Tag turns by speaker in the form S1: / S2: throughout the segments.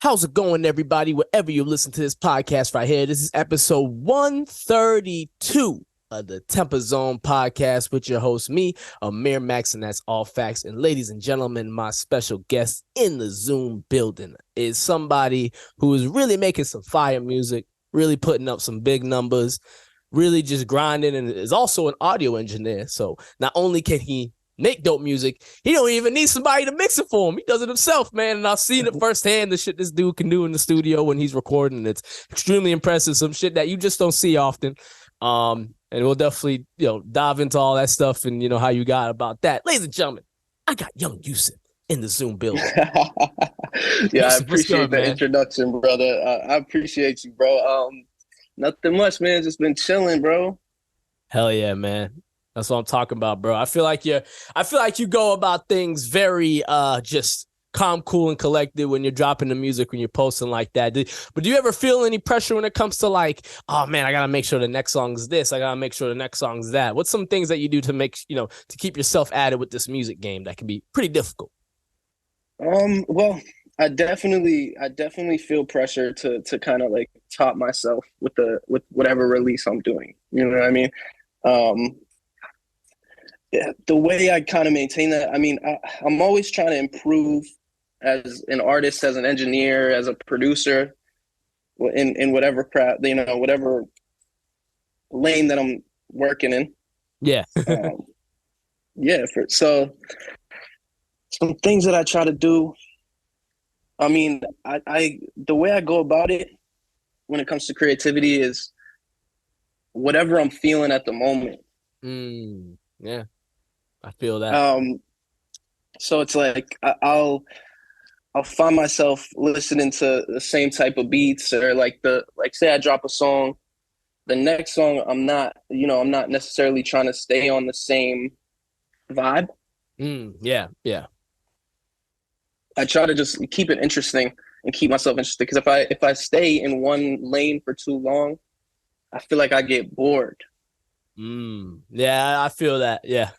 S1: How's it going, everybody? Wherever you listen to this podcast right here, this is episode 132 of the TempahZone podcast with your host, me, Amir Max, and that's all facts. And ladies and gentlemen, my special guest in the Zoom building is somebody who is really making some fire music, really putting up some big numbers, really just grinding, and is also an audio engineer. So not only can he make dope music, he don't even need somebody to mix it for him. He does it himself, man. And I've seen it firsthand, the shit this dude can do in the studio when he's recording. It's extremely impressive. Some shit that you just don't see often. And we'll definitely, dive into all that stuff and, how you got about that. Ladies and gentlemen, I got Young Yousef in the Zoom building.
S2: Yeah, I appreciate the introduction, brother. I appreciate you, bro. Nothing much, man. Just been chilling, bro.
S1: Hell yeah, man. That's what I'm talking about, bro. I feel like you go about things very just calm, cool, and collected when you're dropping the music, when you're posting like that. But do you ever feel any pressure when it comes to like, oh man, I gotta make sure the next song is this, I gotta make sure the next song is that? What's some things that you do to make to keep yourself added with this music game that can be pretty difficult?
S2: Well, I definitely feel pressure to kind of like top myself with whatever release I'm doing. You know what I mean? Yeah, the way I kind of maintain that, I mean, I'm always trying to improve as an artist, as an engineer, as a producer, in whatever craft, whatever lane that I'm working in.
S1: Yeah.
S2: So some things that I try to do. I mean, I the way I go about it when it comes to creativity is whatever I'm feeling at the moment.
S1: Yeah, I feel that.
S2: So it's like I'll find myself listening to the same type of beats, or like say I drop a song, the next song I'm not necessarily trying to stay on the same vibe.
S1: Yeah.
S2: I try to just keep it interesting and keep myself interested, because if I stay in one lane for too long, I feel like I get bored.
S1: Yeah, I feel that. Yeah.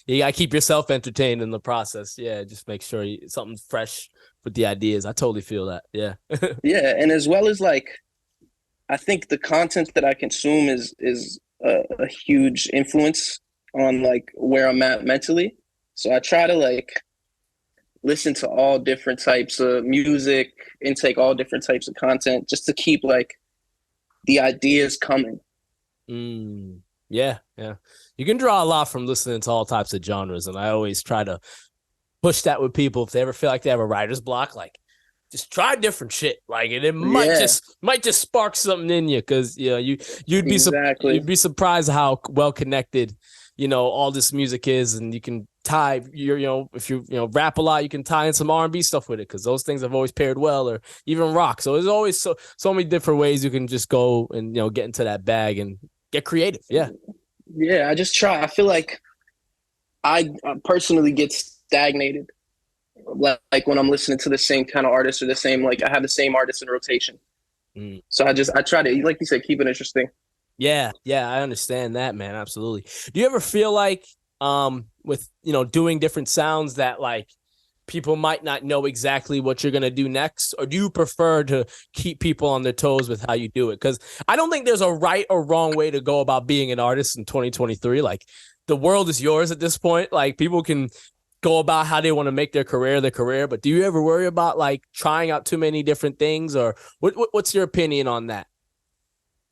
S1: You gotta keep yourself entertained in the process. Yeah, just make sure something's fresh with the ideas. I totally feel that. Yeah.
S2: Yeah, and as well as like, I think the content that I consume is a huge influence on like where I'm at mentally. So I try to like listen to all different types of music, intake all different types of content, just to keep like the ideas coming.
S1: Yeah. You can draw a lot from listening to all types of genres, and I always try to push that with people. If they ever feel like they have a writer's block, like just try different shit. Like, and it might just spark something in you, because you'd be surprised how well connected all this music is, and you can tie if you rap a lot, you can tie in some R&B stuff with it, because those things have always paired well, or even rock. So there's always so many different ways you can just go and get into that bag and get creative.
S2: Yeah, I just try. I feel like I personally get stagnated, like when I'm listening to the same kind of artist, or I have the same artist in rotation. So I try to, like you said, keep it interesting.
S1: Yeah, I understand that, man. Absolutely. Do you ever feel like with doing different sounds that like people might not know exactly what you're gonna do next, or do you prefer to keep people on their toes with how you do it? Because I don't think there's a right or wrong way to go about being an artist in 2023. Like, the world is yours at this point. Like, people can go about how they want to make their career, but do you ever worry about like trying out too many different things, or what's your opinion on that?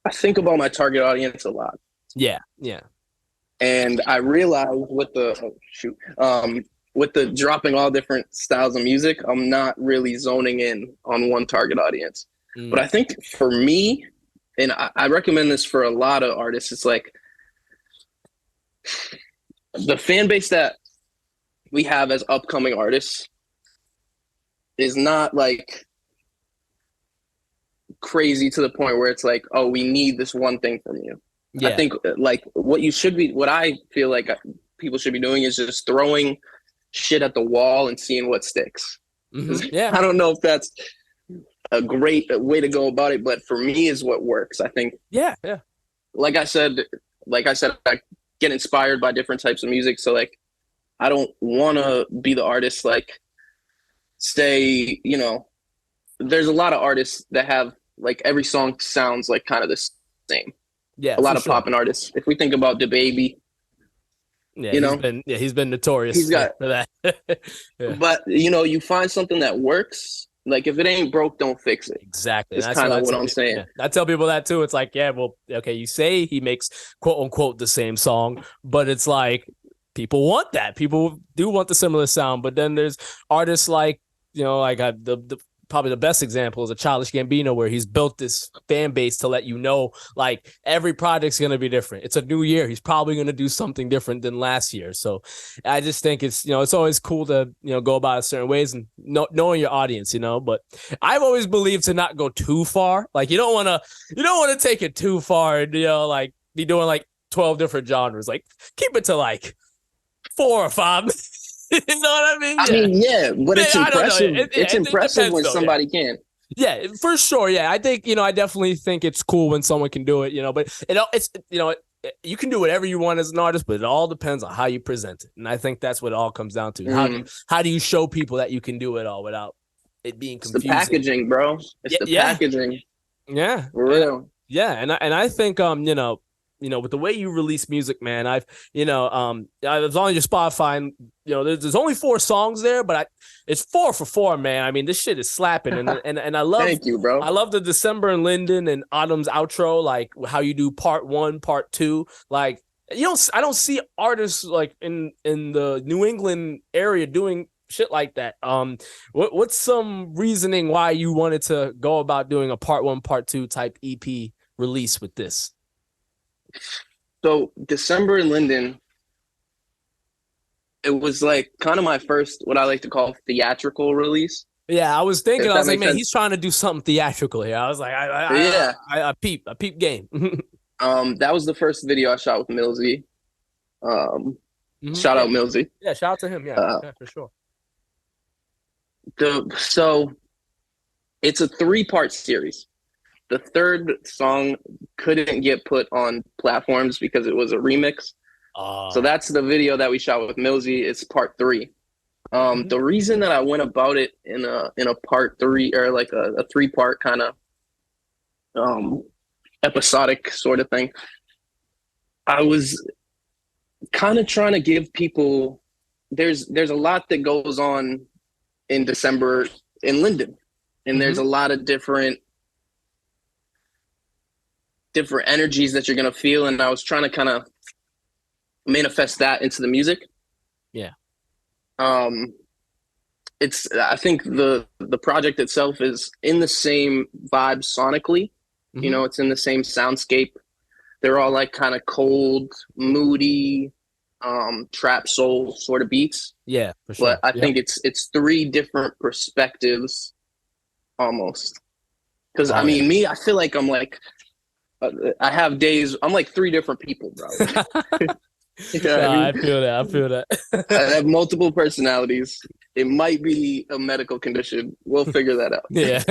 S2: I think about my target audience a lot.
S1: Yeah.
S2: And I realized with the dropping all different styles of music, I'm not really zoning in on one target audience. But I think for me, and I recommend this for a lot of artists, it's like the fan base that we have as upcoming artists is not like crazy to the point where it's like, oh, we need this one thing from you. Yeah. I think like what I feel like people should be doing is just throwing shit at the wall and seeing what sticks. Yeah. I don't know if that's a great way to go about it, but for me is what works. I think.
S1: Yeah.
S2: Like I said, I get inspired by different types of music. So like, I don't want to be the artist, like, say, there's a lot of artists that have like every song sounds like kind of the same.
S1: Yeah,
S2: A
S1: for
S2: lot of
S1: sure.
S2: poppin' artists. If we think about DaBaby,
S1: Yeah,
S2: you know,
S1: he's been notorious
S2: he's got,
S1: for that. Yeah,
S2: but you know, you find something that works. Like if it ain't broke, don't fix it.
S1: exactly. And
S2: Is
S1: that's what
S2: kind
S1: I
S2: of what
S1: tell
S2: I'm
S1: people.
S2: saying.
S1: Yeah, I tell people that too. It's like, yeah, well, okay, you say he makes quote unquote the same song, but it's like people want that. People do want the similar sound, but then there's artists like, like the probably the best example is a Childish Gambino, where he's built this fan base to let you know, like, every project's going to be different. It's a new year. He's probably going to do something different than last year. So I just think it's always cool to, go about it certain ways and knowing your audience, but I've always believed to not go too far. Like, you don't want to take it too far and, like, be doing like 12 different genres. Like, keep it to like 4 or 5. You know what I mean?
S2: I mean, yeah, but it's
S1: I don't know.
S2: impressive. It's
S1: It
S2: impressive
S1: depends,
S2: when
S1: though.
S2: somebody can.
S1: Yeah, for sure. Yeah, I think I definitely think it's cool when someone can do it. But it's you can do whatever you want as an artist, but it all depends on how you present it, and I think that's what it all comes down to. How do you show people that you can do it all without it being
S2: It's
S1: confusing?
S2: the packaging, bro. It's the packaging.
S1: Yeah,
S2: for real.
S1: Yeah, and I think with the way you release music, man, I was on your Spotify, and there's only 4 songs there, but it's 4 for 4, man. I mean, this shit is slapping, and I love.
S2: Thank you, bro.
S1: I love the December and Linden and Autumn's outro, like how you do part 1, part 2, like I don't see artists like in the New England area doing shit like that. What's some reasoning why you wanted to go about doing a part 1, part 2 type EP release with this?
S2: So December and Linden, it was like kind of my first, what I like to call theatrical release.
S1: Yeah, I was thinking, I was like, man,
S2: sense.
S1: He's trying to do something theatrical here. I was like, I peep game.
S2: That was the first video I shot with Millsy. Shout out Millsy.
S1: Yeah, shout out to him. Yeah, for sure.
S2: So it's a 3-part series. The third song couldn't get put on platforms because it was a remix. So that's the video that we shot with Millsy. It's part 3. The reason that I went about it in a part 3, or like a 3-part kind of episodic sort of thing, I was kind of trying to give people, there's a lot that goes on in December in Linden, and there's a lot of different energies that you're going to feel. And I was trying to kind of manifest that into the music.
S1: Yeah.
S2: I think the project itself is in the same vibe sonically. It's in the same soundscape. They're all like kind of cold, moody, trap soul sort of beats.
S1: Yeah, for sure.
S2: But I think it's 3 different perspectives almost. Because I mean, me, I feel like I'm like, I have days, I'm like 3 different people, bro.
S1: I feel that.
S2: I have multiple personalities. It might be a medical condition. We'll figure that out.
S1: Yeah.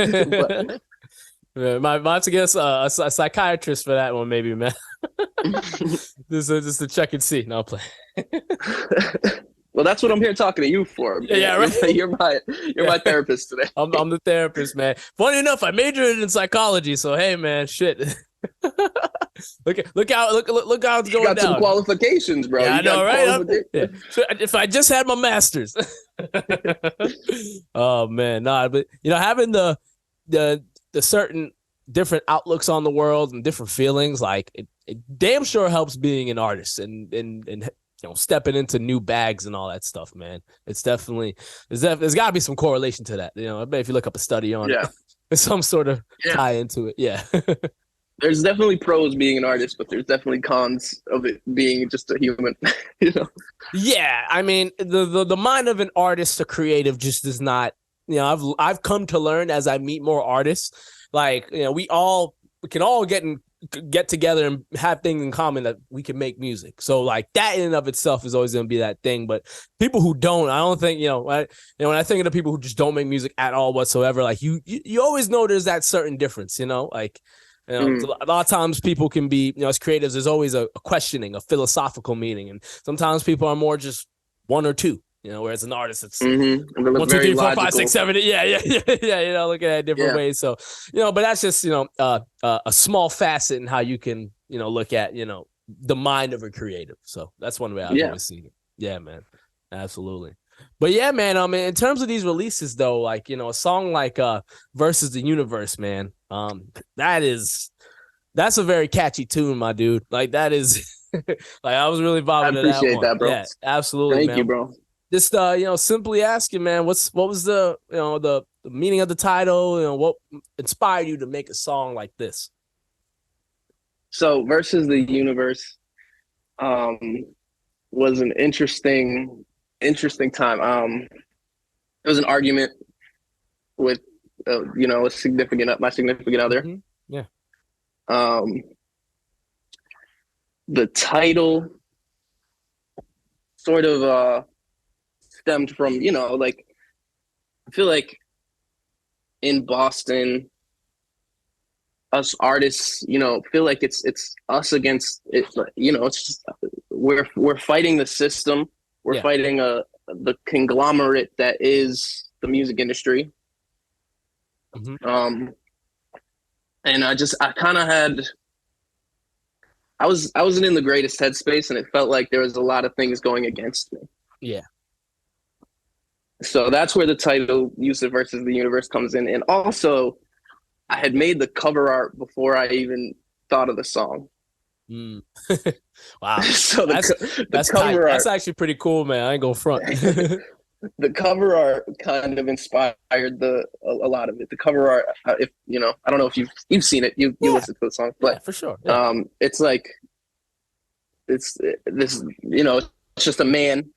S1: Might have to get a psychiatrist for that one, maybe, man. just to check and see. No, I'll play.
S2: Well, that's what I'm here talking to you for. Man.
S1: Yeah, right.
S2: You're my therapist today.
S1: I'm the therapist, man. Funny enough, I majored in psychology, so hey, man, shit. look how it's going down.
S2: You got some qualifications, bro.
S1: Yeah, I know, right? Yeah. So if I just had my master's. Oh man, nah, but having the certain different outlooks on the world and different feelings, like it damn sure helps being an artist and stepping into new bags and all that stuff, man. It's definitely there's got to be some correlation to that. I bet if you look up a study on it, there's some sort of tie into it. Yeah.
S2: There's definitely pros being an artist, but there's definitely cons of it being just a human.
S1: Yeah, I mean the mind of an artist, a creative, just does not. I've come to learn as I meet more artists, like we can all get together and have things in common that we can make music. So like that in and of itself is always going to be that thing. But people who don't, I don't think, when I think of the people who just don't make music at all whatsoever, like you always know there's that certain difference, like, a lot of times people can be, as creatives, there's always a questioning, a philosophical meaning. And sometimes people are more just 1 or 2. whereas an artist, it's
S2: Mm-hmm. It looks
S1: 1, 2,
S2: very
S1: 3, 4, 5,
S2: logical.
S1: 6, 7, yeah, looking at it different
S2: Yeah.
S1: ways. So, but that's just, a small facet in how you can, look at, the mind of a creative. So that's one way I've
S2: Yeah.
S1: always seen it. Yeah, man. Absolutely. But yeah, man, in terms of these releases though, like, a song like Versus the Universe, man, that's a very catchy tune, my dude. Like that is like I was really
S2: I
S1: vibing to that
S2: appreciate
S1: one.
S2: that, bro.
S1: Yeah, absolutely,
S2: Thank
S1: man.
S2: you, bro.
S1: Just simply asking, man, what was the the meaning of the title? What inspired you to make a song like this?
S2: So Versus the Universe was an interesting time. It was an argument with my significant other.
S1: Mm-hmm. Yeah.
S2: The title sort of stemmed from, like, I feel like in Boston, us artists, feel like it's us against it. It's just we're fighting the system. We're fighting the conglomerate that is the music industry.
S1: Mm-hmm.
S2: And I kind of had. I wasn't in the greatest headspace, and it felt like there was a lot of things going against me.
S1: Yeah.
S2: So that's where the title Yousef versus the Universe comes in. And also, I had made the cover art before I even thought of the song.
S1: Mm. Wow.
S2: So
S1: that's
S2: cover art,
S1: that's actually pretty cool, man. I ain't gonna front.
S2: the cover art kind of inspired a lot of it. The cover art, if I don't know if you've seen it, you listened to the song, but
S1: for sure. Yeah.
S2: It's like it's this, it's just a man,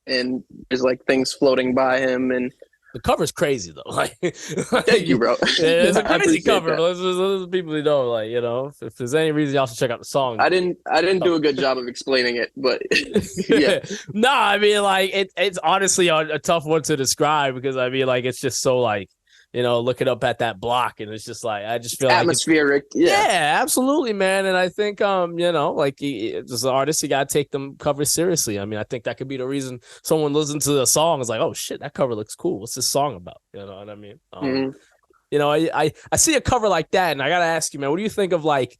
S2: and there's like things floating by him, and
S1: the cover's crazy though. Like,
S2: thank you, bro.
S1: It's a crazy cover.
S2: That.
S1: Those people who know, like, if there's any reason y'all should check out the song.
S2: I didn't do a good job of explaining it, but yeah.
S1: No, I mean, like it's honestly a tough one to describe because I mean, like it's just so like, looking up at that block and it's just like I just feel
S2: atmospheric.
S1: Like yeah, absolutely, man. And I think like as an artist, you gotta take them covers seriously. I mean, I think that could be the reason someone listens to the song is like, oh shit, that cover looks cool. What's this song about? You know what I mean? I see a cover like that, and I gotta ask you, man, what do you think of like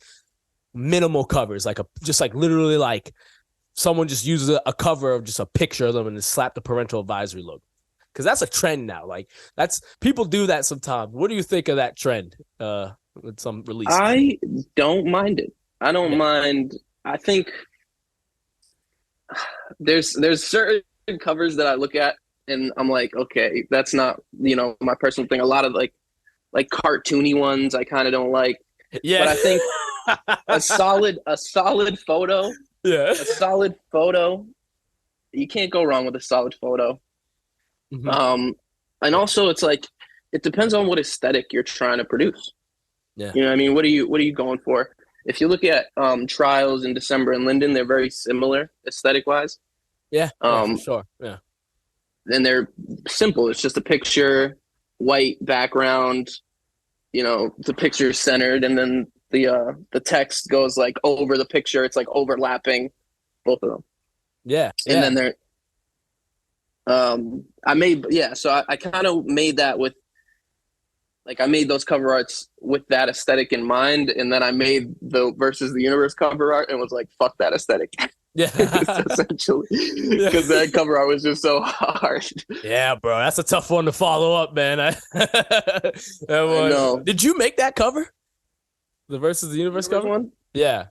S1: minimal covers, like just like literally like someone just uses a cover of just a picture of them and just slap the parental advisory logo? Because that's a trend now. Like people do that sometimes. What do you think of that trend with some releases?
S2: I don't mind it. I don't mind. I think there's certain covers that I look at and I'm like, okay, that's not my personal thing. A lot of like cartoony ones I kind of don't like.
S1: Yeah,
S2: but I think a solid photo.
S1: Yeah,
S2: a solid photo. You can't go wrong with a solid photo.
S1: Mm-hmm.
S2: And also it's like it depends on what aesthetic you're trying to produce.
S1: Yeah.
S2: You know what I mean? What are you going for? If you look at Trials in December and Linden, they're very similar aesthetic wise.
S1: Yeah, for sure. Yeah.
S2: And they're simple. It's just a picture, white background, the picture is centered, and then the text goes like over the picture. It's like overlapping both of them.
S1: Yeah.
S2: And then they're so I kind of made that with like I made those cover arts with that aesthetic in mind, and then I made the Versus the Universe cover art and was like, fuck that aesthetic.
S1: Yeah.
S2: Essentially. Because that cover art was just so hard.
S1: Yeah, bro. That's a tough one to follow up, man. I know. Did you make that cover? The Versus the Universe cover
S2: one?
S1: Yeah.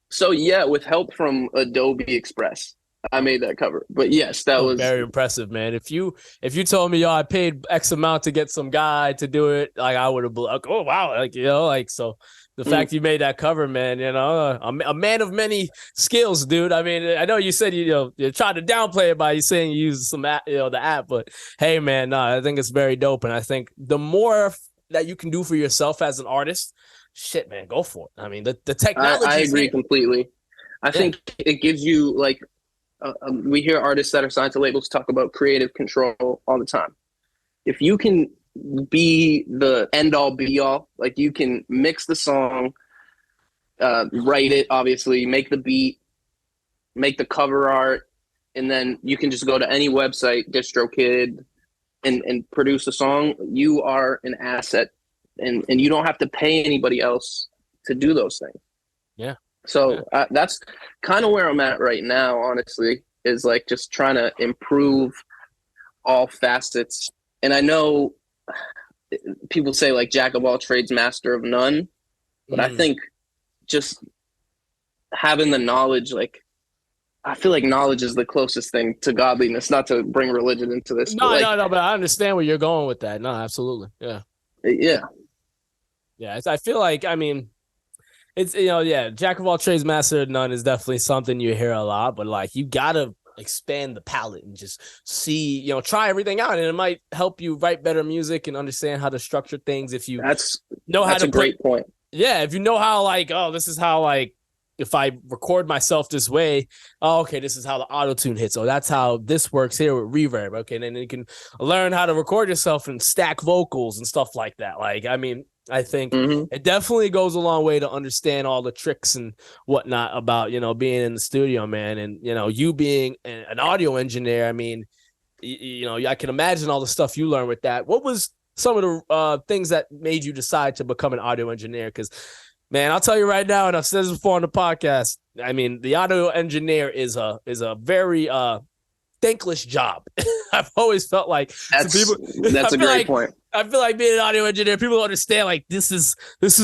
S2: So yeah, with help from Adobe Express. I made that cover, but yes, that was
S1: very impressive, man. If you told me, I paid X amount to get some guy to do it, like I would have been like, oh wow, like so. The fact you made that cover, man, a man of many skills, dude. I mean, I know you said you tried to downplay it by you saying you use some app, the app, but hey, man, I think it's very dope, and I think the more that you can do for yourself as an artist, shit, man, go for it. I mean, the technology.
S2: I agree completely. I think it gives you like. We hear artists that are signed to labels talk about creative control all the time. If you can be the end all be all, like you can mix the song, write it, obviously, make the beat, make the cover art, and then you can just go to any website, DistroKid, and produce a song. You are an asset, and you don't have to pay anybody else to do those things.
S1: Yeah.
S2: So that's kind of where I'm at right now, honestly, is like just trying to improve all facets. And I know people say like jack of all trades, master of none, but I think just having the knowledge, like I feel like knowledge is the closest thing to godliness, not to bring religion into this.
S1: No,
S2: but
S1: no, but I understand where you're going with that. No, absolutely. Yeah.
S2: Yeah.
S1: Yeah. I feel like, I mean, it's, yeah, jack of all trades, master of none is definitely something you hear a lot, but like you got to expand the palette and just see, try everything out, and it might help you write better music and understand how to structure things if you know how to
S2: a great point.
S1: Yeah, if you know how, like, oh, this is how, like, if I record myself this way, oh, okay, this is how the auto-tune hits. Oh, that's how this works here with reverb. Okay, and then you can learn how to record yourself and stack vocals and stuff like that. Like, I mean, I think it definitely goes a long way to understand all the tricks and whatnot about, being in the studio, man. And, you being an audio engineer, I mean, I can imagine all the stuff you learned with that. What was some of the things that made you decide to become an audio engineer? Because, man, I'll tell you right now, and I've said this before on the podcast, I mean, the audio engineer is a very thankless job. I've always felt like
S2: that's a great point.
S1: I feel like being an audio engineer, people understand, like, this is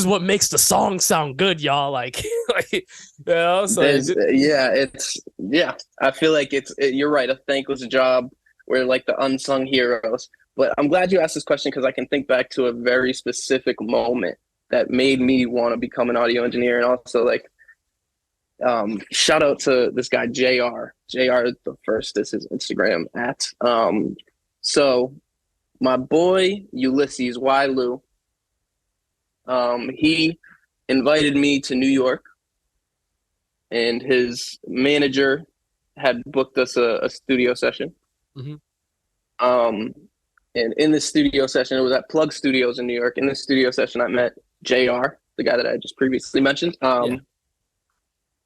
S1: what makes the song sound good, y'all. Like, so
S2: I feel like you're right, a thankless job. We're like the unsung heroes. But I'm glad you asked this question because I can think back to a very specific moment that made me want to become an audio engineer. And also, like, shout out to this guy, JR. JR the first is his Instagram at. So my boy, Ulysses Lou, he invited me to New York, and his manager had booked us a studio session. And in the studio session, it was at Plug Studios in New York. In the studio session, I met JR, the guy that I just previously mentioned.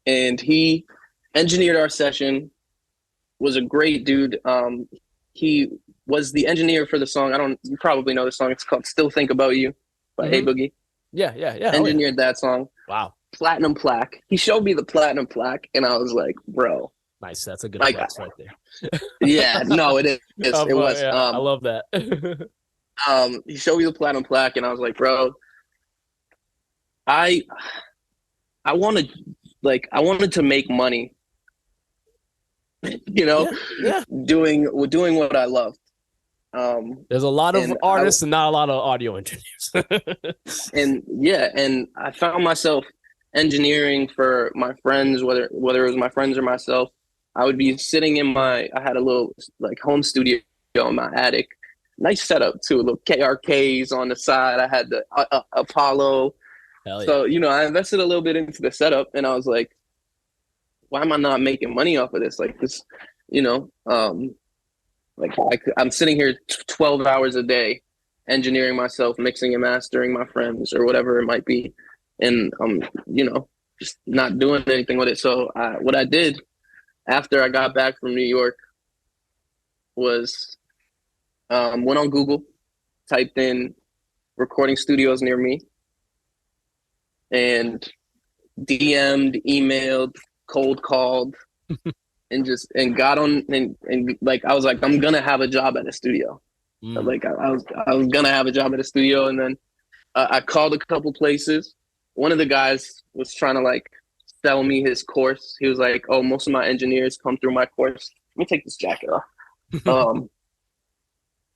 S2: And he engineered our session, was a great dude. He was the engineer for the song. You probably know the song. It's called Still Think About You by Hey Boogie.
S1: Yeah.
S2: Engineered that song.
S1: Wow.
S2: Platinum plaque. He showed me the platinum plaque, and I was like, bro.
S1: Nice. That's a good flex right there.
S2: Yeah, no, it is. It was.
S1: Yeah, I love that.
S2: He showed me the platinum plaque, and I was like, bro, I wanted to make money, doing what I loved.
S1: There's a lot of artists and not a lot of audio engineers.
S2: and I found myself engineering for my friends, whether it was my friends or myself. I would be sitting I had a little like home studio in my attic, nice setup too, little KRKs on the side. I had the Apollo.
S1: Hell yeah.
S2: So, I invested a little bit into the setup, and I was like, why am I not making money off of this? Like this, I'm sitting here 12 hours a day, engineering myself, mixing and mastering my friends or whatever it might be. And just not doing anything with it. So what I did after I got back from New York was went on Google, typed in recording studios near me, and DM'd, emailed, cold called, and got on and like I was like, I'm gonna have a job at a studio. Like I was gonna have a job at a studio, and then I called a couple places. One of the guys was trying to like sell me his course. He was like, "Oh, most of my engineers come through my course." Let me take this jacket off.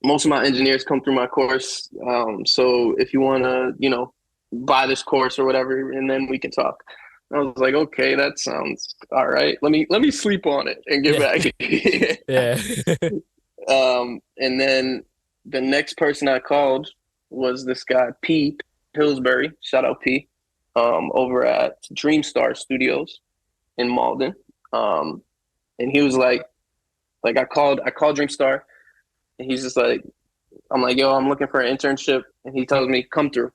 S2: Most of my engineers come through my course. So if you want to, buy this course or whatever, and then we can talk. I was like, okay, that sounds all right. Let me sleep on it and get back.
S1: Yeah.
S2: And then the next person I called was this guy, P. Pillsbury. Shout out P. Over at Dreamstar Studios in Malden. And he was like I called Dreamstar, and he's just like, I'm like, yo, I'm looking for an internship, and he tells me, come through.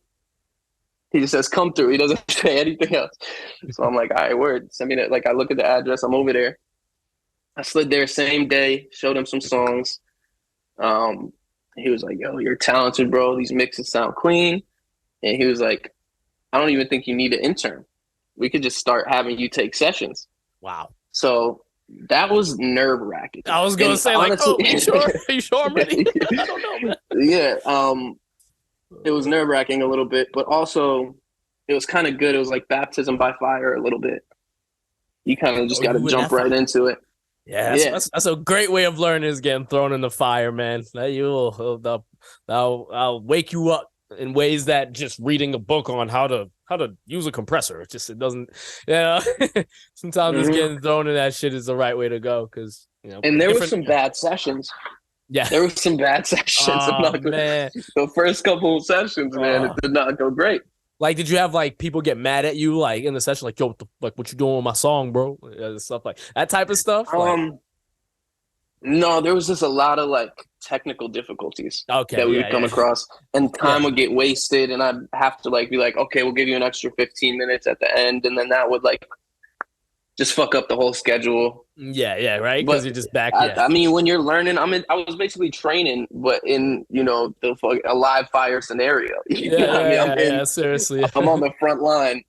S2: He just says, come through. He doesn't say anything else. So I'm like, all right, word. Send me that. Like, I look at the address. I'm over there. I slid there same day, showed him some songs. Um, he was like, "Yo, you're talented, bro. These mixes sound clean." And he was like, "I don't even think you need an intern. We could just start having you take sessions."
S1: Wow.
S2: So that was nerve wracking.
S1: I was gonna
S2: And
S1: say, like,
S2: honestly,
S1: oh, you sure? Are you sure I'm ready? I don't know, man.
S2: yeah, it was nerve wracking a little bit, but also it was kind of good. It was like baptism by fire a little bit. You kind of just got to
S1: You in
S2: jump
S1: that
S2: right
S1: fire?
S2: into it.
S1: Yeah,
S2: Yeah.
S1: that's a great way of learning is getting thrown in the fire, man. That I'll wake you up in ways that just reading a book on how to use a compressor. It doesn't, you know. Sometimes just
S2: Mm-hmm.
S1: getting thrown in that shit is the right way to go because
S2: And there were
S1: different.
S2: some bad sessions.
S1: Yeah.
S2: There were some bad sessions.
S1: Oh man.
S2: The first couple of sessions, man, it did not go great.
S1: Like, did you have like people get mad at you like in the session, like, yo, what you doing with my song, bro? Stuff like that type of stuff.
S2: No, there was just a lot of like technical difficulties
S1: Okay,
S2: that we would
S1: yeah,
S2: come across, and time
S1: yeah.
S2: would get wasted, and I'd have to like be like, okay, we'll give you an extra 15 minutes at the end, and then that would like just fuck up the whole schedule.
S1: Yeah, right. Because
S2: But
S1: you're just back.
S2: I mean, when you're learning, I was basically training, but in a live fire scenario. I mean,
S1: Yeah. Seriously,
S2: I'm on the front line,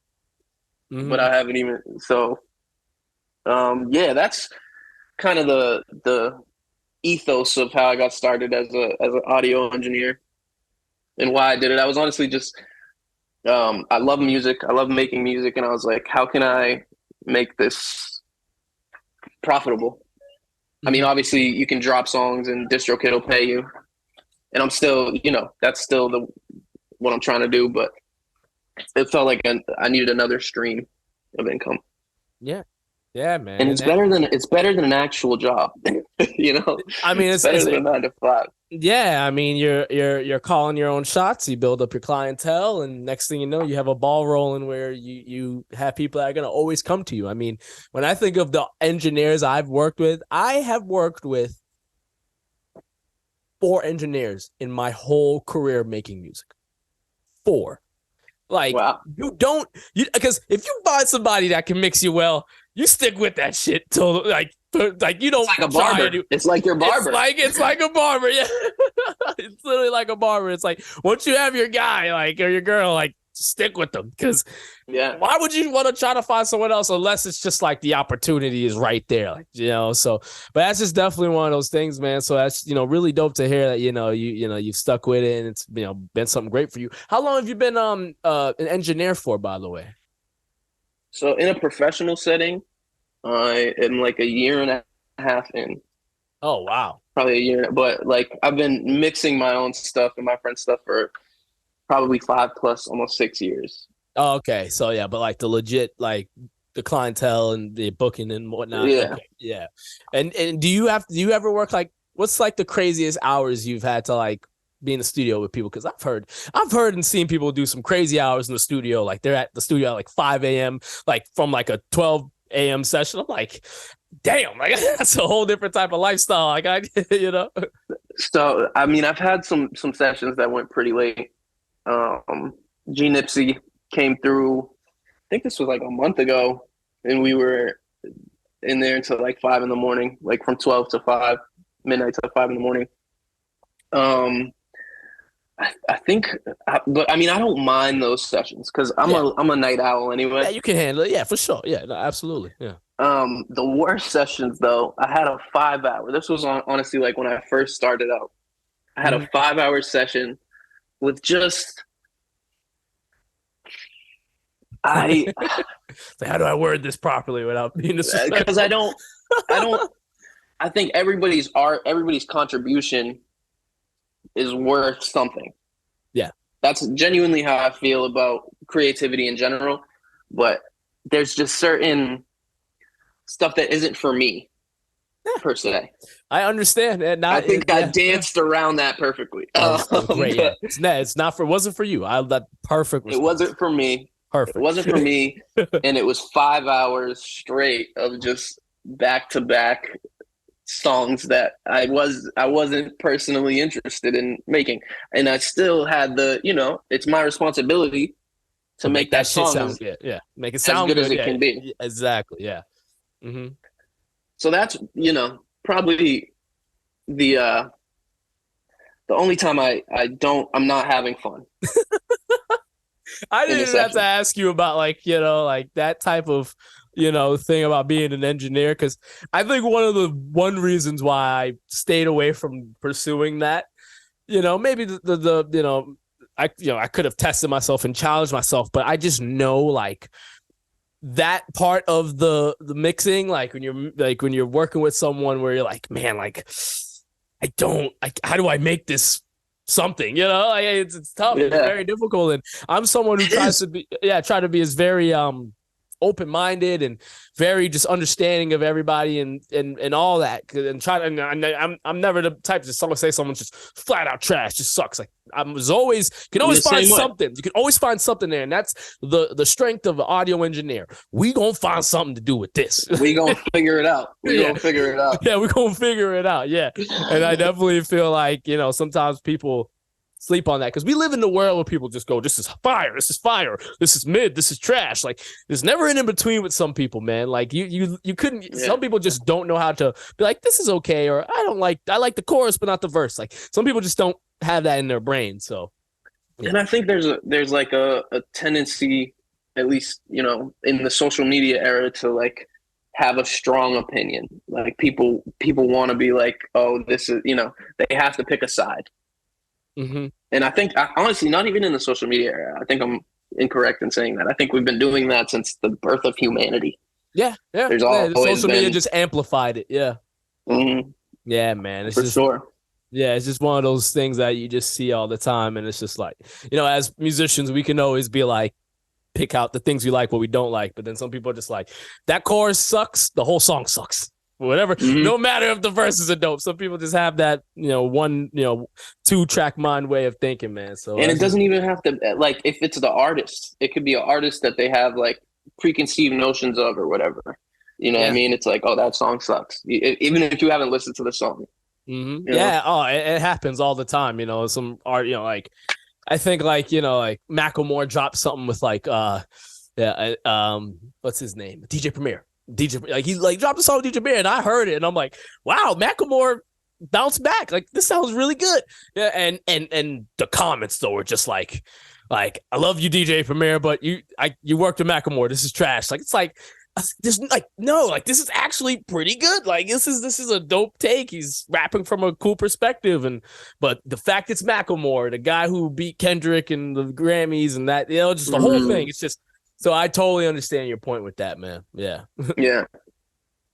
S1: mm-hmm.
S2: but I haven't even. So, yeah, that's kind of the ethos of how I got started as an audio engineer and why I did it. I was honestly just I love music. I love making music, and I was like, how can I make this profitable? I mean, obviously you can drop songs and DistroKid will pay you. And I'm still, that's still what I'm trying to do, but it felt like I needed another stream of income.
S1: Yeah. Yeah, man.
S2: And it's better than an actual job.
S1: I mean,
S2: it's better than a 9 to 5.
S1: Yeah, I mean, you're calling your own shots. You build up your clientele, and next thing you know, you have a ball rolling where you have people that are gonna always come to you. I mean, when I think of the engineers I've worked with, I have worked with 4 engineers in my whole career making music. 4. Like, wow. Because if you find somebody that can mix you well, you stick with that shit till like you don't.
S2: It's like a barber. It's like your barber.
S1: It's like a barber. Yeah, it's literally like a barber. It's like once you have your guy, like, or your girl, like, stick with them, because why would you want to try to find someone else unless it's just like the opportunity is right there, like, So, but that's just definitely one of those things, man. So that's really dope to hear that you've stuck with it and it's been something great for you. How long have you been an engineer for, by the way?
S2: So in a professional setting, I am like a year and a half in.
S1: Oh wow,
S2: probably a year. But like I've been mixing my own stuff and my friend's stuff for probably 5+ almost 6 years.
S1: Oh, okay. So yeah, but like the legit, like the clientele and the booking and whatnot.
S2: Yeah.
S1: Okay. Yeah. And do you ever work, like, what's like the craziest hours you've had to like be in the studio with people? Because I've heard and seen people do some crazy hours in the studio. Like they're at the studio at like 5 a.m. like from like a 12 a.m. session. I'm like, damn, like that's a whole different type of lifestyle. Like
S2: So I mean, I've had some sessions that went pretty late. G Nipsey came through, I think this was like a month ago, and we were in there until like 5 a.m, like from 12 to 5, midnight to 5 a.m. I think, but I mean, I don't mind those sessions because I'm a night owl anyway.
S1: Yeah, you can handle it. Yeah, for sure. Yeah, no, absolutely. Yeah.
S2: The worst sessions though, I had a 5-hour. This was honestly like when I first started out. I had a 5-hour session with just
S1: so how do I word this properly without being disrespectful?
S2: Because I think everybody's contribution is worth something.
S1: Yeah.
S2: That's genuinely how I feel about creativity in general. But there's just certain stuff that isn't for me, per se.
S1: I understand. And
S2: I think I danced around that perfectly.
S1: Great. Yeah. It wasn't for you. That perfect.
S2: It wasn't for me.
S1: Perfect.
S2: It wasn't for me. And it was 5 hours straight of just back-to-back songs that I wasn't personally interested in making. And I still had it's my responsibility to make that song
S1: sound good. Yeah. Make it sound
S2: as good
S1: as
S2: it can be.
S1: Exactly. Yeah. Mm-hmm.
S2: So that's, probably the only time I'm not having fun
S1: I
S2: in the
S1: didn't even have to
S2: session.
S1: ask you about like that type of thing about being an engineer, because I think one reasons why I stayed away from pursuing that, maybe the I could have tested myself and challenged myself, but I just know like that part of the mixing, like when you're working with someone where you're like, man, like how do I make this something, like it's tough, it's
S2: Yeah,
S1: very difficult, and I'm someone who
S2: it is.
S1: try to be as very open-minded and very just understanding of everybody and all that, and try to, and I'm never the type to say someone's just flat out trash, just sucks. Like you can
S2: I'm
S1: always
S2: the
S1: find
S2: same way.
S1: something, there, and that's the strength of an audio engineer. We gonna find something to do with this.
S2: We gonna figure it out. We
S1: Yeah,
S2: gonna figure it out.
S1: yeah, we're gonna figure it out. Yeah, and I definitely feel like sometimes people sleep on that, because we live in the world where people just go, this is fire, this is fire, this is mid, this is trash. Like there's never an in between with some people, man. Like you couldn't.
S2: Yeah.
S1: Some people just don't know how to be like, this is okay, or I like the chorus but not the verse. Like some people just don't have that in their brain. So yeah.
S2: And I think there's like a tendency, at least, in the social media era, to like have a strong opinion. Like people want to be like, oh, this is, they have to pick a side.
S1: Mm-hmm.
S2: And I think, honestly, not even in the social media era. I think I'm incorrect in saying that. I think we've been doing that since the birth of humanity.
S1: Yeah, yeah,
S2: There's
S1: yeah. The
S2: always
S1: social media
S2: been,
S1: just amplified it. Yeah,
S2: mm,
S1: yeah, man. It's
S2: for
S1: just
S2: sure.
S1: Yeah, it's just one of those things that you just see all the time. And it's just like, as musicians, we can always be like, pick out the things we like, what we don't like. But then some people are just like, that chorus sucks, the whole song sucks. Whatever, no matter if the verses are dope. Some people just have that, one, 2-track mind way of thinking, man. So
S2: And it doesn't even have to, like, if it's the artist, it could be an artist that they have like preconceived notions of or whatever. You know what I
S1: Yeah.
S2: mean? It's like, oh, that song sucks. Even if you haven't listened to the song.
S1: Mm-hmm.
S2: You know?
S1: Yeah. Oh, it happens all the time. Some art, like, I think like, like Macklemore dropped something with like, yeah, what's his name? DJ Premier. Like he like dropped a song with DJ Premier, and I heard it and I'm like, wow, Macklemore bounced back. Like this sounds really good. Yeah, and the comments though were just like I love you, DJ Premier, but you worked with Macklemore. This is trash. Like it's like there's like no, like this is actually pretty good. Like this is a dope take. He's rapping from a cool perspective, but the fact it's Macklemore, the guy who beat Kendrick and the Grammys and that, just the whole thing. It's just, so I totally understand your point with that, man. Yeah.
S2: Yeah.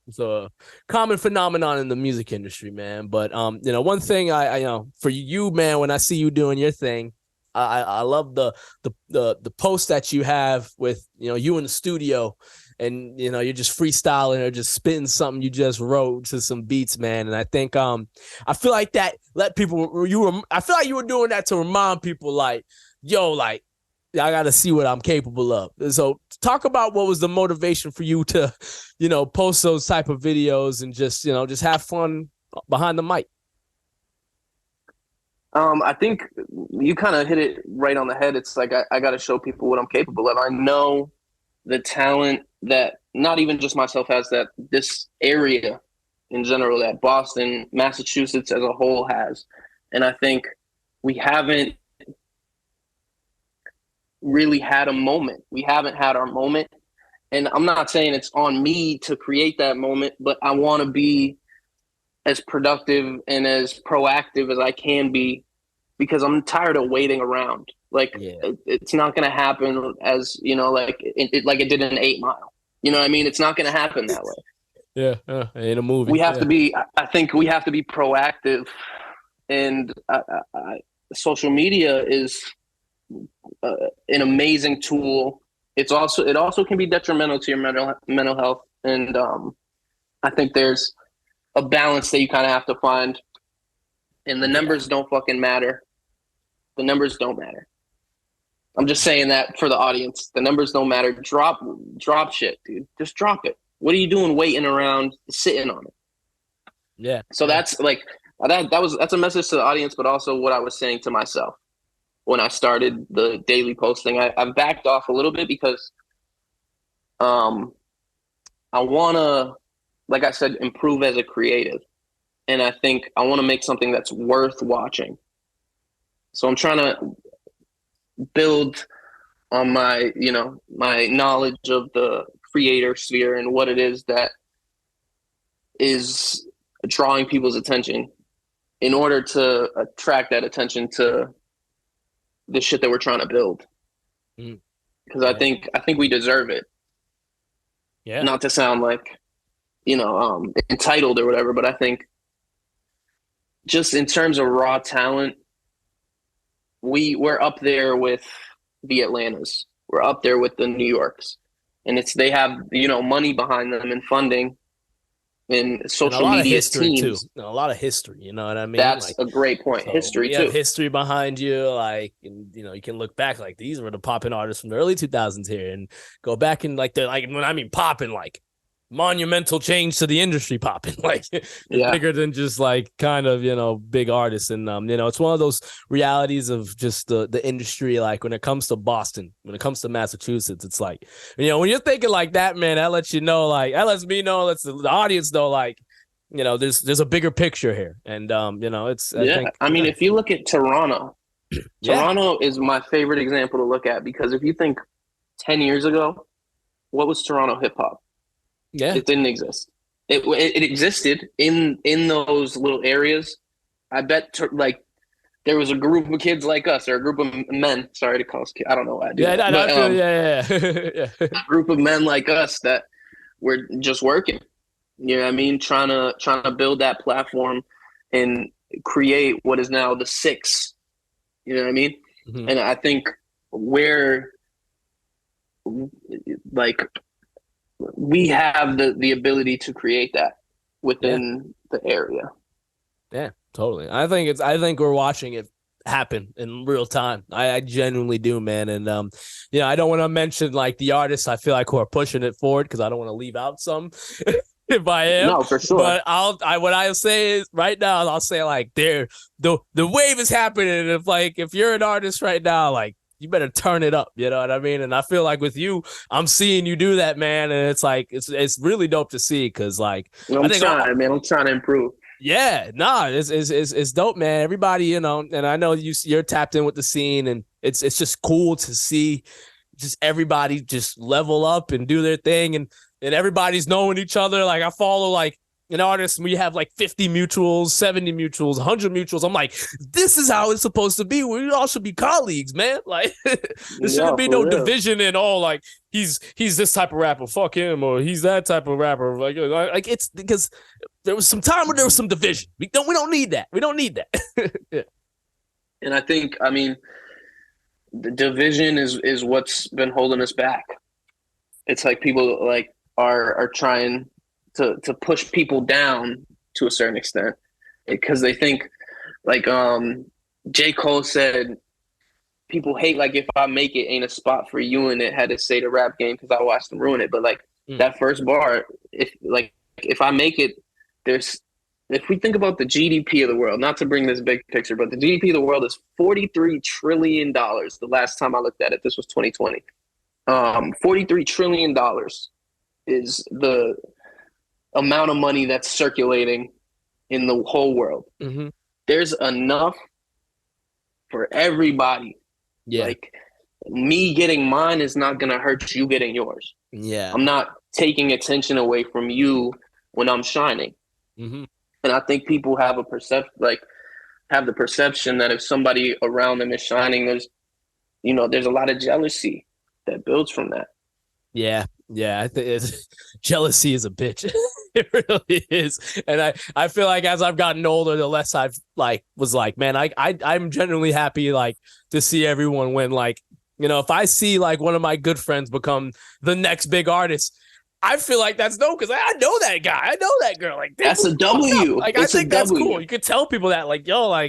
S1: So common phenomenon in the music industry, man. But one thing I for you, man, when I see you doing your thing, I love the post that you have with you in the studio, and you're just freestyling or just spitting something you just wrote to some beats, man. And I think I feel like that I feel like you were doing that to remind people like, yo, like I got to see what I'm capable of. So talk about what was the motivation for you to, post those type of videos and just, just have fun behind the mic.
S2: I think you kind of hit it right on the head. It's like I got to show people what I'm capable of. I know the talent that not even just myself has, that this area in general, that Boston, Massachusetts as a whole has. And I think we haven't really had a moment. We haven't had our moment. And I'm not saying it's on me to create that moment, but I want to be as productive and as proactive as I can be, because I'm tired of waiting around. Like it's not going to happen as, like it did in 8 Mile. You know what I mean? It's not going to happen that way.
S1: Yeah, in a movie.
S2: We have to be, I think we have to be proactive, and social media is an amazing tool. It also can be detrimental to your mental health. And I think there's a balance that you kind of have to find, and the numbers don't fucking matter. The numbers don't matter. I'm just saying that for the audience. The numbers don't matter. Drop shit, dude. Just drop it. What are you doing waiting around, sitting on it?
S1: Yeah.
S2: So that's like that's a message to the audience, but also what I was saying to myself when I started the daily posting. I've backed off a little bit because I want to like I said, improve as a creative. And I think I want to make something that's worth watching. So I'm trying to build on my, my knowledge of the creator sphere and what it is that is drawing people's attention in order to attract that attention to the shit that we're trying to build. Because I think we deserve it.
S1: Yeah.
S2: Not to sound like, entitled or whatever, but I think just in terms of raw talent, we're up there with the Atlantas. We're up there with the New Yorks. And they have, money behind them and funding and social media
S1: history
S2: teams.
S1: too. And a lot of history, you know what I mean?
S2: That's a great point.
S1: So
S2: history
S1: you
S2: too.
S1: have history behind you, you can look back like these were the popping artists from the early 2000s here, and go back and when I mean popping, like monumental change to the industry popping, like bigger than just kind of big artists. And it's one of those realities of just the industry. Like when it comes to Boston, when it comes to Massachusetts, it's like, when you're thinking like that, man, that lets you know, that lets me know, lets the audience know, there's a bigger picture here. And it's
S2: I mean, if you look at Toronto, Toronto is my favorite example to look at, because if you think 10 years ago, what was Toronto hip hop?
S1: Yeah,
S2: it didn't exist. It existed in those little areas. I bet there was a group of kids like us, or a group of men. Sorry to call us kids. I don't know why I do that.
S1: Yeah.
S2: A group of men like us that were just working. You know what I mean? Trying to build that platform and create what is now the Six. You know what I mean? Mm-hmm. And I think we have the ability to create that within the area.
S1: Yeah, totally. I think we're watching it happen in real time. I genuinely do, man. And I don't want to mention the artists I feel like who are pushing it forward, because I don't want to leave out some. If I am,
S2: no, for sure.
S1: But what I'll say is right now, I'll say the wave is happening. If you're an artist right now, you better turn it up. You know what I mean? And I feel like with you, I'm seeing you do that, man. And it's it's really dope to see, because I'm
S2: trying to improve.
S1: Yeah, it's dope, man. Everybody, and I know you're tapped in with the scene, and it's just cool to see just everybody just level up and do their thing, and everybody's knowing each other. I follow an artist, and we have 50 mutuals, 70 mutuals, 100 mutuals. I'm like, this is how it's supposed to be. We all should be colleagues, man. There shouldn't be no division in he's this type of rapper, fuck him, or he's that type of rapper. It's because there was some time where there was some division. We don't need that. We don't need that. Yeah.
S2: And I think, the division is what's been holding us back. It's people are trying to push people down to a certain extent, because they think J. Cole said, people hate if I make it ain't a spot for you, and it had to say the rap game because I watched them ruin it. But that first bar, if I make it, if we think about the GDP of the world, not to bring this big picture, but the GDP of the world is $43 trillion. The last time I looked at it, this was 2020. $43 trillion is the amount of money that's circulating in the whole world.
S1: Mm-hmm.
S2: There's enough for everybody.
S1: Yeah.
S2: Me getting mine is not going to hurt you getting yours.
S1: Yeah.
S2: I'm not taking attention away from you when I'm shining.
S1: Mm-hmm.
S2: And I think people have the perception that if somebody around them is shining, there's a lot of jealousy that builds from that.
S1: Yeah. I think jealousy is a bitch. It really is. And I feel as I've gotten older, the less I've was man, I'm genuinely happy to see everyone win. If I see one of my good friends become the next big artist, I feel that's dope, because I know that guy. I know that girl.
S2: That's a W.
S1: I think that's cool. You could tell people that,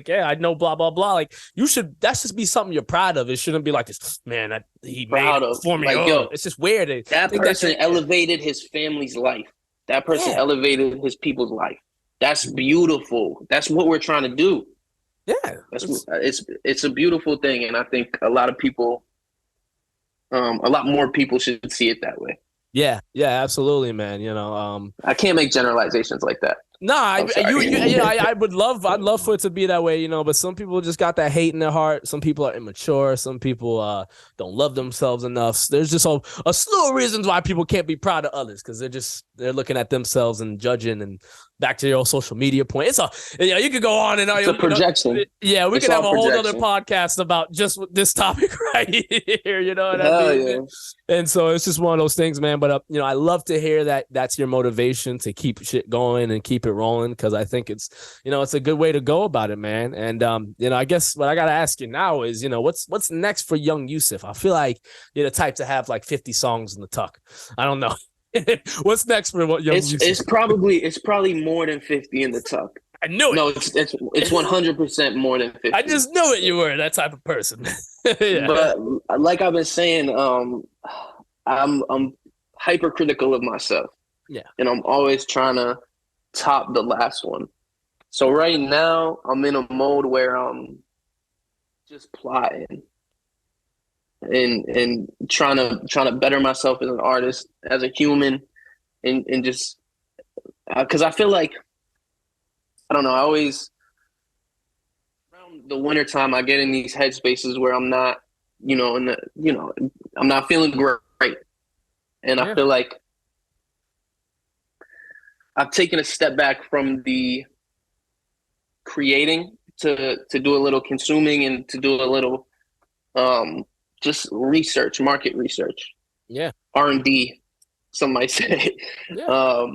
S1: yeah, I know, blah, blah, blah. That should be something you're proud of. It shouldn't be this, man, he made it for me. It's just weird.
S2: That person elevated his family's life. That person elevated his people's life. That's beautiful. That's what we're trying to do.
S1: Yeah.
S2: It's a beautiful thing. And I think a lot of people, a lot more people should see it that way.
S1: Yeah, yeah, absolutely, man.
S2: I can't make generalizations like that.
S1: No,
S2: I'm sorry.
S1: I would love, I'd love for it to be that way, but some people just got that hate in their heart. Some people are immature. Some people don't love themselves enough. There's just a slew of reasons why people can't be proud of others because they're looking at themselves and judging. And back to your old social media point, you could go on and on.
S2: It's a projection.
S1: Yeah, we
S2: It's
S1: could have
S2: all
S1: a whole other
S2: projection.
S1: podcast about just this topic right here. You know what I
S2: Hell
S1: mean?
S2: yeah.
S1: And so it's just one of those things, man. But I love to hear that that's your motivation to keep shit going and keep it rolling because I think it's a good way to go about it, man. And I guess what I gotta ask you now is, what's next for Young Yousef? I feel like you're the type to have like 50 songs in the tuck. I don't know. What's next for what Young Yousef?
S2: It's probably more than 50 in the tuck.
S1: I knew it.
S2: No, it's 100% more than 50.
S1: I just knew it. You were that type of person. Yeah.
S2: But like I've been saying, I'm hypercritical of myself.
S1: Yeah.
S2: And I'm always trying to top the last one. So right now I'm in a mode where I'm just plotting and trying to better myself as an artist, as a human, and just because I feel like I don't know, I always around the winter time I get in these headspaces where I'm not, I'm not feeling great. And I feel like I've taken a step back from the creating to do a little consuming and to do a little just research, market research.
S1: Yeah.
S2: R&D, some might say.
S1: Yeah.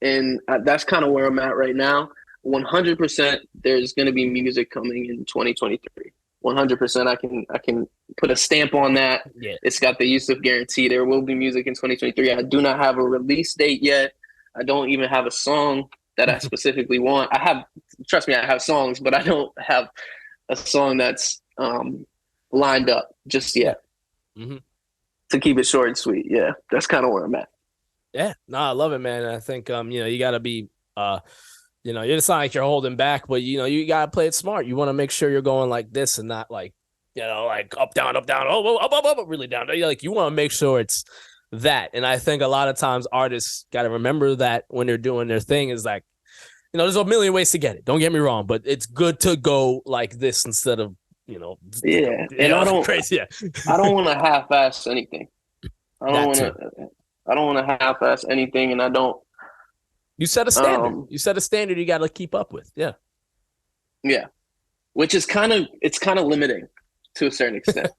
S2: And that's kind of where I'm at right now. 100% there's going to be music coming in 2023. 100% I can put a stamp on that.
S1: Yeah.
S2: It's got the Yousef guarantee. There will be music in 2023. I do not have a release date yet. I don't even have a song that I specifically want. Trust me, I have songs, but I don't have a song that's lined up just yet.
S1: Mm-hmm.
S2: To keep it short and sweet. Yeah, that's kind of where I'm at.
S1: Yeah, no, I love it, man. I think you gotta be it's not like you're holding back, but you gotta play it smart. You want to make sure you're going like this and not like like up down, oh up, really down. Like you want to make sure it's that. And I think a lot of times artists gotta remember that when they're doing their thing is like, there's a million ways to get it. Don't get me wrong, but it's good to go like this instead of
S2: yeah. And I don't
S1: crazy. Yeah.
S2: I don't want to half-ass anything. I don't want to half-ass anything, and I don't.
S1: You set a standard. You set a standard you got to keep up with. Yeah.
S2: Yeah, which is kind of limiting to a certain extent.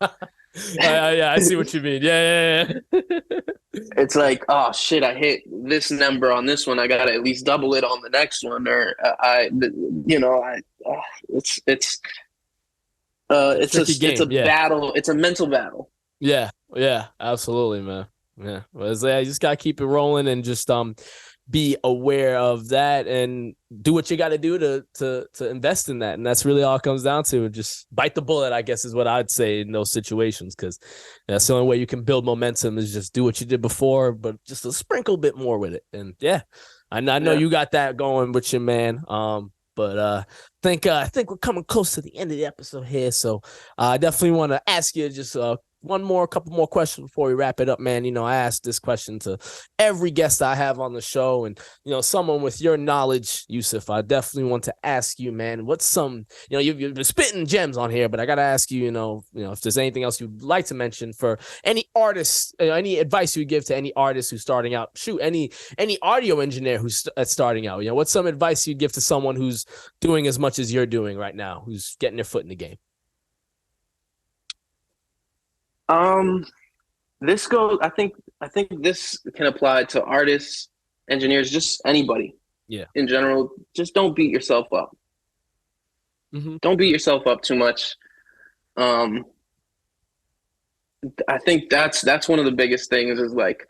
S1: Yeah, I see what you mean. Yeah.
S2: It's like, oh shit, I hit this number on this one. I got to at least double it on the next one, or it's a battle. It's a mental battle.
S1: Yeah, absolutely, man. Yeah, well, you just gotta keep it rolling and just be aware of that and do what you got to do to invest in that. And that's really all it comes down to. Just bite the bullet, I guess, is what I'd say in those situations, because that's the only way you can build momentum is just do what you did before, but just a sprinkle bit more with it. And yeah, I know you got that going with your man. But I think we're coming close to the end of the episode here. So I definitely want to ask you just couple more questions before we wrap it up, man. I ask this question to every guest I have on the show, and someone with your knowledge, Yousef, I definitely want to ask you, man, what's some, you've been spitting gems on here, but I gotta ask you, if there's anything else you'd like to mention for any artists, any advice you give to any artist who's starting out, any audio engineer who's starting out, what's some advice you'd give to someone who's doing as much as you're doing right now, who's getting their foot in the game?
S2: This goes. I think this can apply to artists, engineers, just anybody.
S1: Yeah.
S2: In general, just don't beat yourself up.
S1: Mm-hmm.
S2: Don't beat yourself up too much. I think that's one of the biggest things. Is like,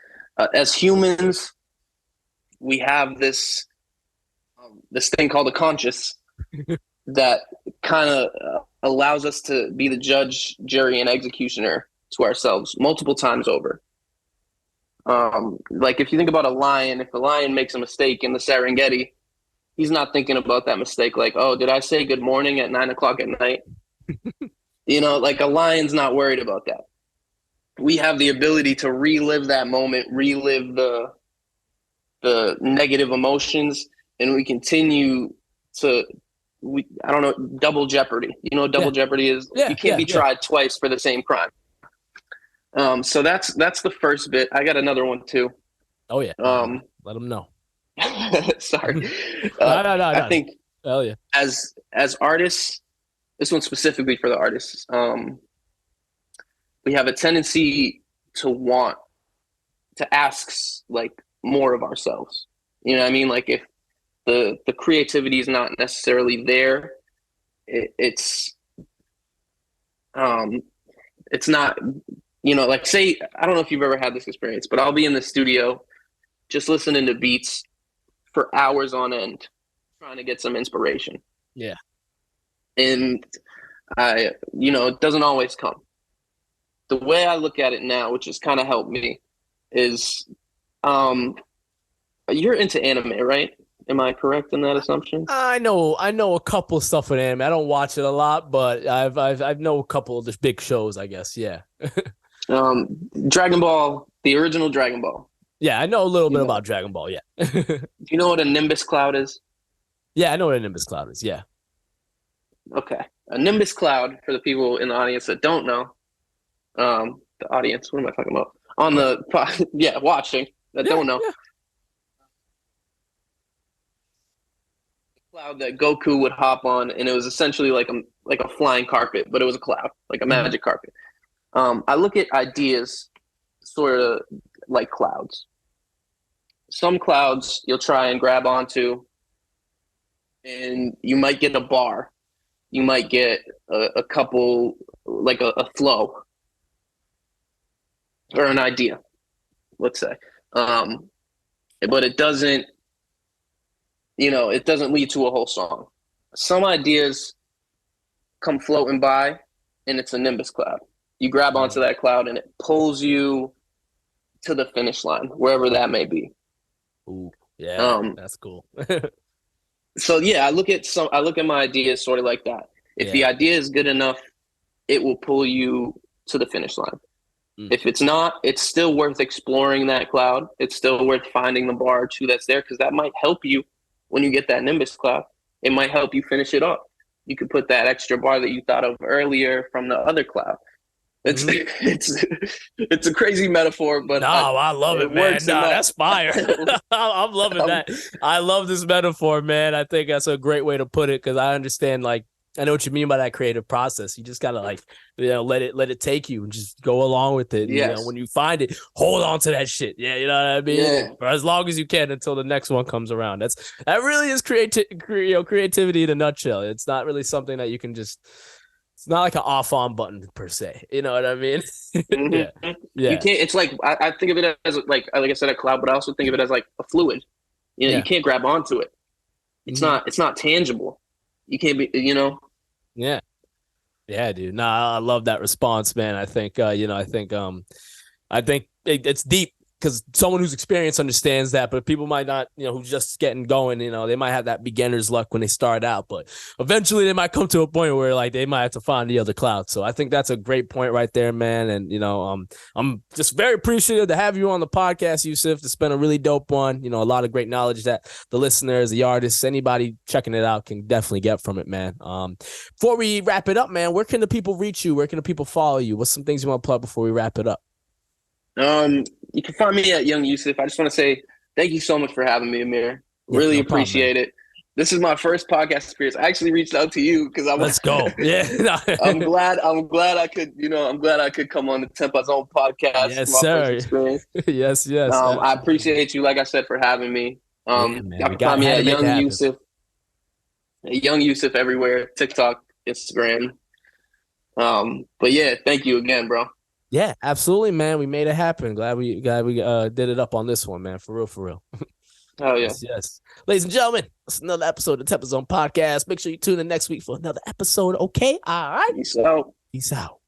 S2: as humans, we have this thing called a conscious that kind of allows us to be the judge, jury, and executioner to ourselves multiple times over. Like if you think about a lion, if a lion makes a mistake in the Serengeti, he's not thinking about that mistake like, oh, did I say good morning at 9:00 at night? Like a lion's not worried about that. we have the ability to relive that moment, relive the negative emotions, and we continue to I don't know, double jeopardy. You know what double jeopardy is?
S1: Yeah,
S2: You can't be tried twice for the same crime. So that's the first bit. I got another one too.
S1: Oh yeah. Let them know.
S2: Sorry.
S1: No.
S2: I think
S1: Hell yeah.
S2: as artists, this one's specifically for the artists. We have a tendency to want to ask like more of ourselves. You know what I mean? Like if the creativity is not necessarily there, it's not, you know, like say, I don't know if you've ever had this experience, but I'll be in the studio just listening to beats for hours on end, trying to get some inspiration.
S1: Yeah.
S2: And it doesn't always come. The way I look at it now, which has kind of helped me, is you're into anime, right? Am I correct in that assumption?
S1: I know a couple of stuff with anime. I don't watch it a lot, but I've know a couple of the big shows, I guess. Yeah.
S2: Dragon Ball, the original Dragon Ball.
S1: Yeah, I know a little bit about Dragon Ball. Yeah.
S2: Do you know what a Nimbus cloud is?
S1: Yeah, I know what a Nimbus cloud is. Yeah.
S2: Okay, a Nimbus cloud, for the people in the audience that don't know, the audience. What am I talking about? On the watching that don't know.
S1: Yeah.
S2: Cloud that Goku would hop on, and it was essentially like a flying carpet, but it was a cloud, like a magic carpet. I look at ideas sort of like clouds. Some clouds you'll try and grab onto, and you might get a bar. You might get a couple, like a flow or an idea, let's say. But it doesn't, it doesn't lead to a whole song. Some ideas come floating by, and it's a Nimbus cloud. You grab onto that cloud, and it pulls you to the finish line, wherever that may be.
S1: Ooh, yeah, that's cool.
S2: So yeah, I look at my ideas sort of like that. If the idea is good enough, it will pull you to the finish line. If it's not, it's still worth exploring that cloud. It's still worth finding the bar or two that's there, because that might help you when you get that Nimbus cloud. It might help you finish it off. You could put that extra bar that you thought of earlier from the other cloud. It's a crazy metaphor, but
S1: I love it, man. That's fire. I'm loving that. I love this metaphor, man. I think that's a great way to put it, because I understand, like, I know what you mean by that creative process. You just gotta let it take you and just go along with it.
S2: Yes.
S1: When you find it, hold on to that shit. Yeah, you know what I mean?
S2: Yeah.
S1: For as long as you can until the next one comes around. That really is creativity in a nutshell. It's not really something that you can just. It's not like an off-on button per se. You know what I mean?
S2: Mm-hmm.
S1: Yeah.
S2: You can't. It's like I think of it as like I said, a cloud, but I also think of it as like a fluid. You can't grab onto it. It's not tangible. You can't be.
S1: Yeah. Yeah, dude. Nah, I love that response, man. I think I think it's deep, because someone who's experienced understands that, but people might not, who's just getting going, they might have that beginner's luck when they start out, but eventually they might come to a point where like they might have to find the other cloud. So I think that's a great point right there, man. And, I'm just very appreciative to have you on the podcast, Yousef. It's been a really dope one. A lot of great knowledge that the listeners, the artists, anybody checking it out can definitely get from it, man. Before we wrap it up, man, where can the people reach you? Where can the people follow you? What's some things you want to plug before we wrap it up?
S2: You can find me at Young Yousef. I just want to say thank you so much for having me, Amir. Really appreciate it. This is my first podcast experience. I actually reached out to you because
S1: Let's go. Yeah.
S2: I'm glad I could come on the TempahZone podcast.
S1: Yes, sir. Yes.
S2: I appreciate you, like I said, for having me.
S1: Man,
S2: you can find me at Young Yousef. Young Yousef everywhere, TikTok, Instagram. But yeah, thank you again, bro.
S1: Yeah, absolutely, man. We made it happen. Glad we did it up on this one, man. For real.
S2: Oh yeah.
S1: Yes. Ladies and gentlemen, it's another episode of the TempahZone podcast. Make sure you tune in next week for another episode. Okay. All right.
S2: Peace out.
S1: Peace out.